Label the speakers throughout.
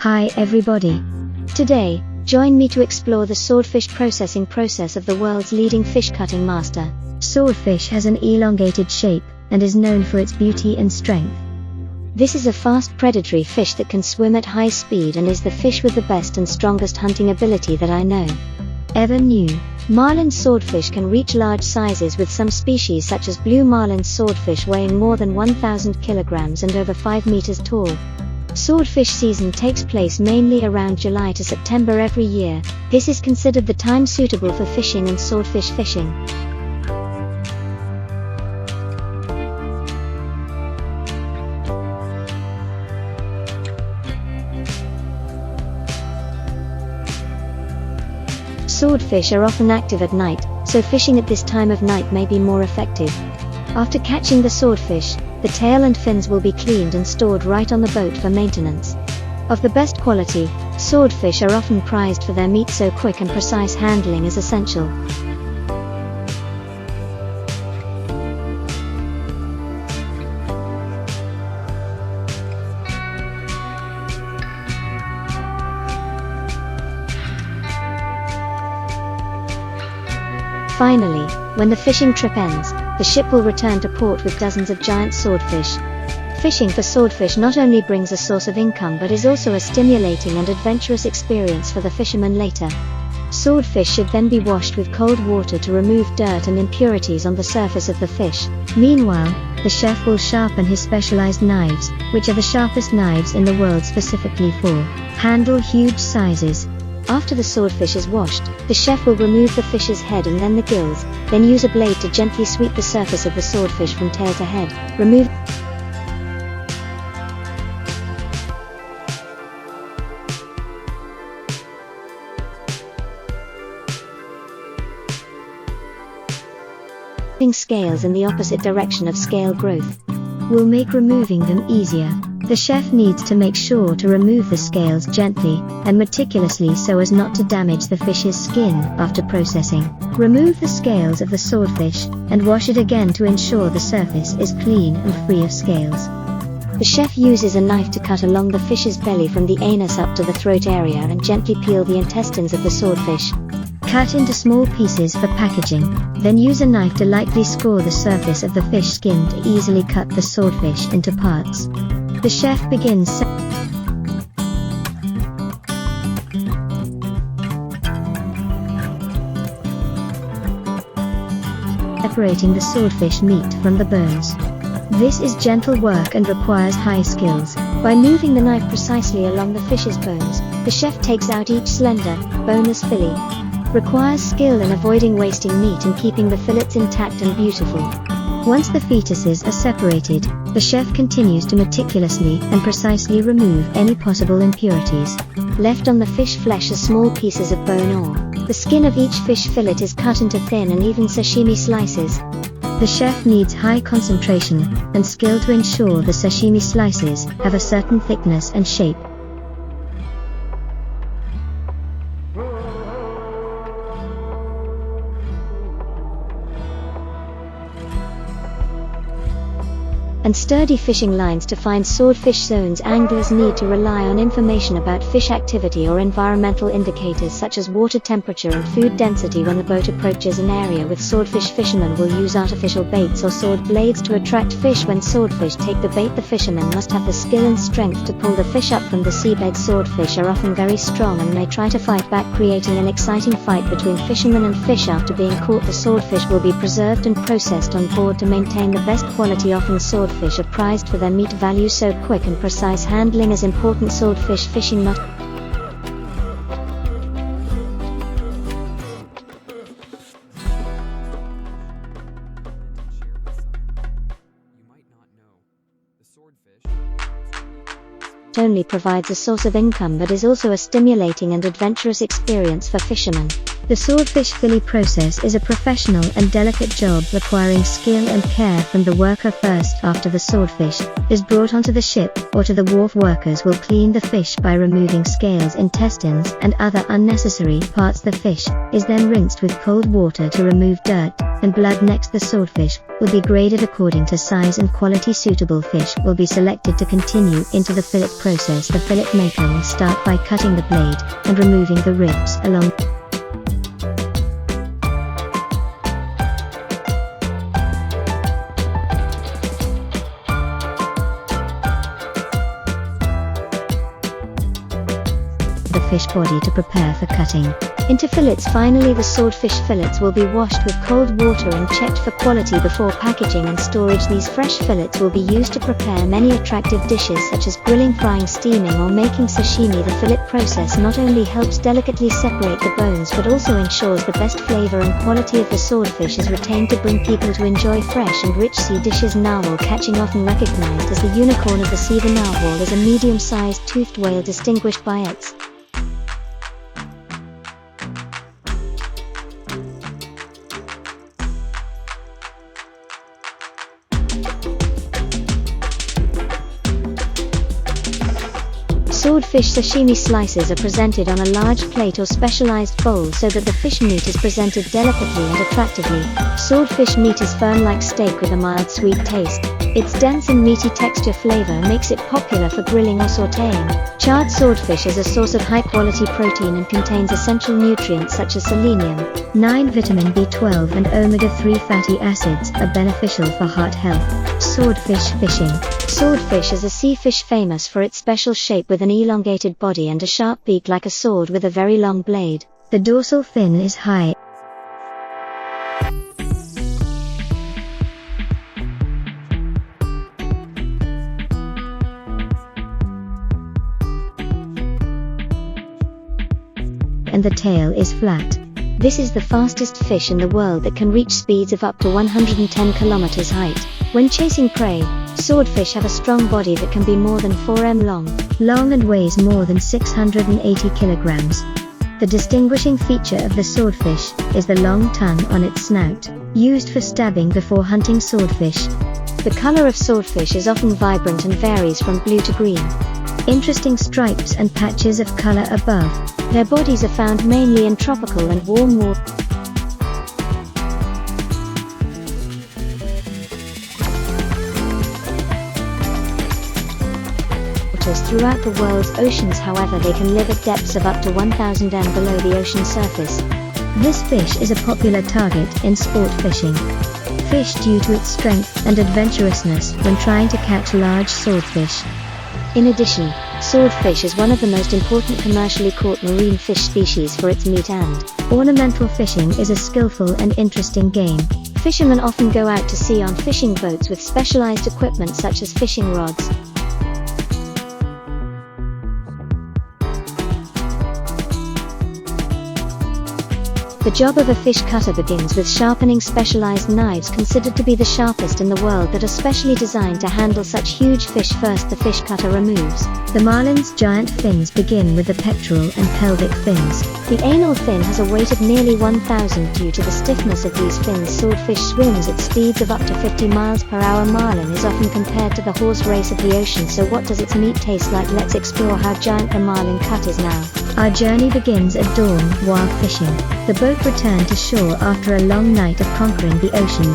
Speaker 1: Hi everybody. Today, join me to explore the swordfish processing process of the world's leading fish cutting master. Swordfish has an elongated shape, and is known for its beauty and strength. This is a fast predatory fish that can swim at high speed and is the fish with the best and strongest hunting ability that I know. Ever knew? Marlin swordfish can reach large sizes, with some species such as blue marlin swordfish weighing more than 1,000 kilograms and over 5 meters tall. Swordfish season takes place mainly around July to September every year. This is considered the time suitable for fishing and swordfish fishing. Swordfish are often active at night, so fishing at this time of night may be more effective. After catching the swordfish, the tail and fins will be cleaned and stored right on the boat for maintenance. Of the best quality, swordfish are often prized for their meat, so quick and precise handling is essential. Finally, when the fishing trip ends, the ship will return to port with dozens of giant swordfish. Fishing for swordfish not only brings a source of income but is also a stimulating and adventurous experience for the fishermen later. Swordfish should then be washed with cold water to remove dirt and impurities on the surface of the fish. Meanwhile, the chef will sharpen his specialized knives, which are the sharpest knives in the world specifically for handle huge sizes. After the swordfish is washed, the chef will remove the fish's head and then the gills, then use a blade to gently sweep the surface of the swordfish from tail to head. Removing scales in the opposite direction of scale growth will make removing them easier. The chef needs to make sure to remove the scales gently and meticulously so as not to damage the fish's skin after processing. Remove the scales of the swordfish and wash it again to ensure the surface is clean and free of scales. The chef uses a knife to cut along the fish's belly from the anus up to the throat area and gently peel the intestines of the swordfish. Cut into small pieces for packaging, then use a knife to lightly score the surface of the fish skin to easily cut the swordfish into parts. The chef begins separating the swordfish meat from the bones. This is gentle work and requires high skills. By moving the knife precisely along the fish's bones, the chef takes out each slender, boneless fillet. Requires skill in avoiding wasting meat and keeping the fillets intact and beautiful. Once the fetuses are separated, the chef continues to meticulously and precisely remove any possible impurities. Left on the fish flesh are small pieces of bone or the skin of each fish fillet is cut into thin and even sashimi slices. The chef needs high concentration and skill to ensure the sashimi slices have a certain thickness and shape. And sturdy fishing lines to find swordfish zones. Anglers need to rely on information about fish activity or environmental indicators such as water temperature and food density when the boat approaches an area with swordfish. Fishermen will use artificial baits or sword blades to attract fish. When swordfish take the bait, the fishermen must have the skill and strength to pull the fish up from the seabed. Swordfish are often very strong and may try to fight back, creating an exciting fight between fishermen and fish. After being caught, the swordfish will be preserved and processed on board to maintain the best quality. Often swordfish are prized for their meat value, so quick and precise handling is important. Swordfish fishing not only provides a source of income but is also a stimulating and adventurous experience for fishermen. The swordfish fillet process is a professional and delicate job requiring skill and care from the worker. First, after the swordfish is brought onto the ship or to the wharf, workers will clean the fish by removing scales, intestines, and other unnecessary parts. The fish is then rinsed with cold water to remove dirt and blood. Next, the swordfish will be graded according to size and quality. Suitable fish will be selected to continue into the fillet process. The fillet maker will start by cutting the blade and removing the ribs along the fish body to prepare for cutting into fillets. Finally, the swordfish fillets will be washed with cold water and checked for quality before packaging and storage. These fresh fillets will be used to prepare many attractive dishes such as grilling, frying, steaming, or making sashimi. The fillet process not only helps delicately separate the bones but also ensures the best flavor and quality of the swordfish is retained to bring people to enjoy fresh and rich sea dishes. Narwhal catching, often recognized as the unicorn of the sea. The narwhal is a medium-sized toothed whale distinguished by its swordfish. Sashimi slices are presented on a large plate or specialized bowl so that the fish meat is presented delicately and attractively. Swordfish meat is firm like steak with a mild sweet taste. Its dense and meaty texture flavor makes it popular for grilling or sautéing. Charred swordfish is a source of high-quality protein and contains essential nutrients such as selenium, 9, vitamin B12 and omega-3 fatty acids are beneficial for heart health. Swordfish fishing. Swordfish is a sea fish famous for its special shape with an elongated body and a sharp beak like a sword with a very long blade. The dorsal fin is high. And the tail is flat. This is the fastest fish in the world that can reach speeds of up to 110 kilometers height. When chasing prey, swordfish have a strong body that can be more than 4 m long and weighs more than 680 kilograms. The distinguishing feature of the swordfish is the long tongue on its snout, used for stabbing before hunting swordfish. The color of swordfish is often vibrant and varies from blue to green. Interesting stripes and patches of color above. Their bodies are found mainly in tropical and warm waters throughout the world's oceans. However, they can live at depths of up to 1,000 m below the ocean surface. This fish is a popular target in sport fishing. Fish due to its strength and adventurousness when trying to catch large swordfish. In addition, swordfish is one of the most important commercially caught marine fish species for its meat, and ornamental fishing is a skillful and interesting game. Fishermen often go out to sea on fishing boats with specialized equipment such as fishing rods. The job of a fish cutter begins with sharpening specialized knives considered to be the sharpest in the world that are specially designed to handle such huge fish. First, the fish cutter removes the marlin's giant fins. Begin with the pectoral and pelvic fins. The anal fin has a weight of nearly 1,000 due to the stiffness of these fins. Swordfish swims at speeds of up to 50 miles per hour. Marlin is often compared to the horse race of the ocean. So what does its meat taste like? Let's explore how giant the marlin cut is now. Our journey begins at dawn while fishing. The boat returned to shore after a long night of conquering the ocean.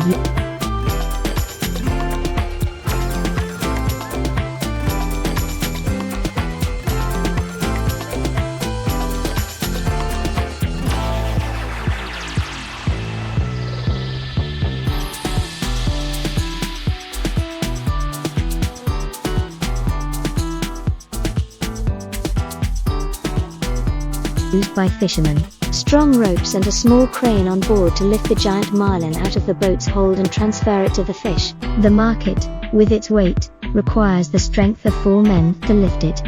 Speaker 1: Used by fishermen. Strong ropes and a small crane on board to lift the giant marlin out of the boat's hold and transfer it to the fish. The market, with its weight, requires the strength of 4 men to lift it.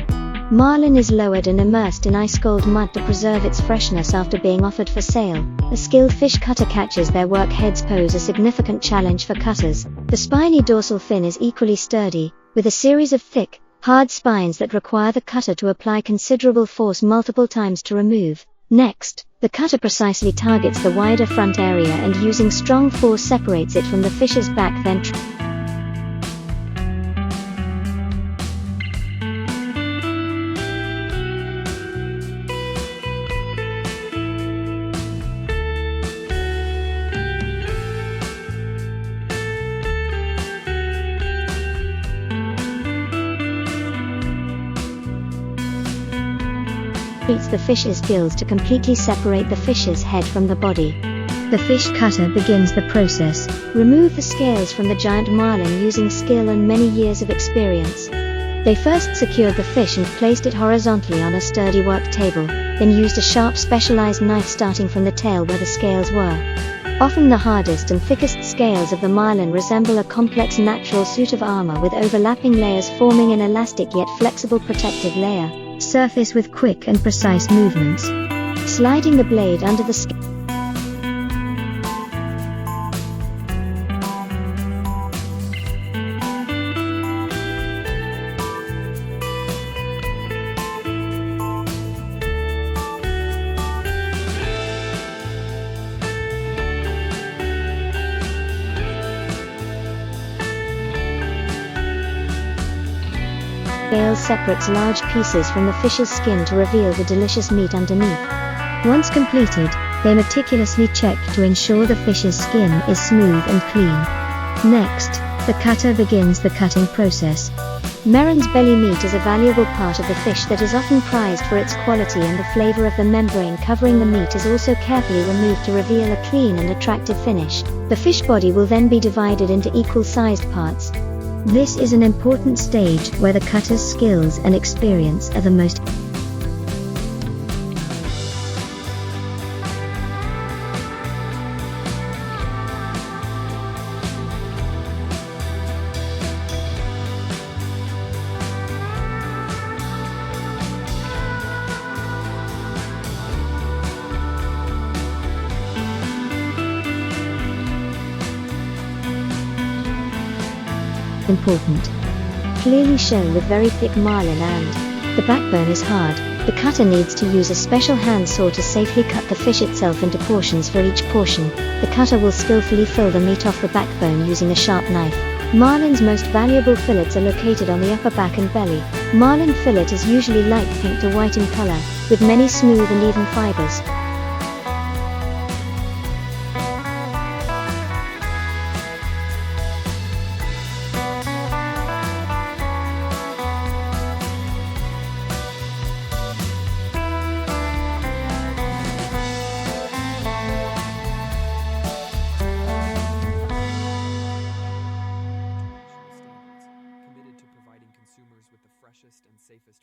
Speaker 1: Marlin is lowered and immersed in ice-cold mud to preserve its freshness after being offered for sale. A skilled fish cutter catches their work. Heads pose a significant challenge for cutters. The spiny dorsal fin is equally sturdy, with a series of thick, hard spines that require the cutter to apply considerable force multiple times to remove. Next, the cutter precisely targets the wider front area and using strong force separates it from the fish's back, then treats the fish's gills to completely separate the fish's head from the body. The fish cutter begins the process. Remove the scales from the giant marlin using skill and many years of experience. They first secured the fish and placed it horizontally on a sturdy work table, then used a sharp specialized knife starting from the tail where the scales were. Often the hardest and thickest scales of the marlin resemble a complex natural suit of armor with overlapping layers forming an elastic yet flexible protective layer. Surface with quick and precise movements. Sliding the blade under the scale. Scales separates large pieces from the fish's skin to reveal the delicious meat underneath. Once completed, they meticulously check to ensure the fish's skin is smooth and clean. Next, the cutter begins the cutting process. Merron's belly meat is a valuable part of the fish that is often prized for its quality, and the flavor of the membrane covering the meat is also carefully removed to reveal a clean and attractive finish. The fish body will then be divided into equal-sized parts. This is an important stage where the cutter's skills and experience are the most important. Clearly shown with very thick marlin, and the backbone is hard. The cutter needs to use a special hand saw to safely cut the fish itself into portions. For each portion, the cutter will skillfully fill the meat off the backbone using a sharp knife. Marlin's most valuable fillets are located on the upper back and belly. Marlin fillet is usually light pink to white in color, with many smooth and even fibers.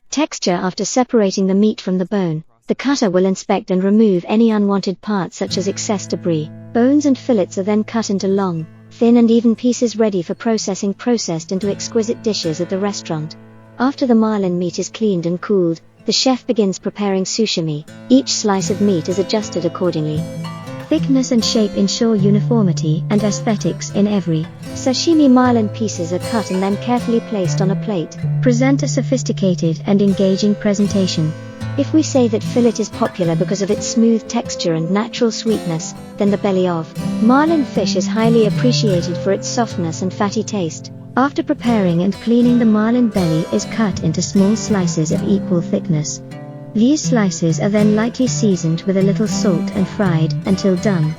Speaker 1: Texture. After separating the meat from the bone, the cutter will inspect and remove any unwanted parts such as excess debris. Bones and fillets are then cut into long, thin and even pieces ready for processing, processed into exquisite dishes at the restaurant. After the marlin meat is cleaned and cooled, the chef begins preparing sashimi. Each slice of meat is adjusted accordingly. Thickness and shape ensure uniformity and aesthetics in every sashimi. Marlin pieces are cut and then carefully placed on a plate. Present a sophisticated and engaging presentation. If we say that fillet is popular because of its smooth texture and natural sweetness, then the belly of marlin fish is highly appreciated for its softness and fatty taste. After preparing and cleaning, the marlin belly is cut into small slices of equal thickness. These slices are then lightly seasoned with a little salt and fried until done.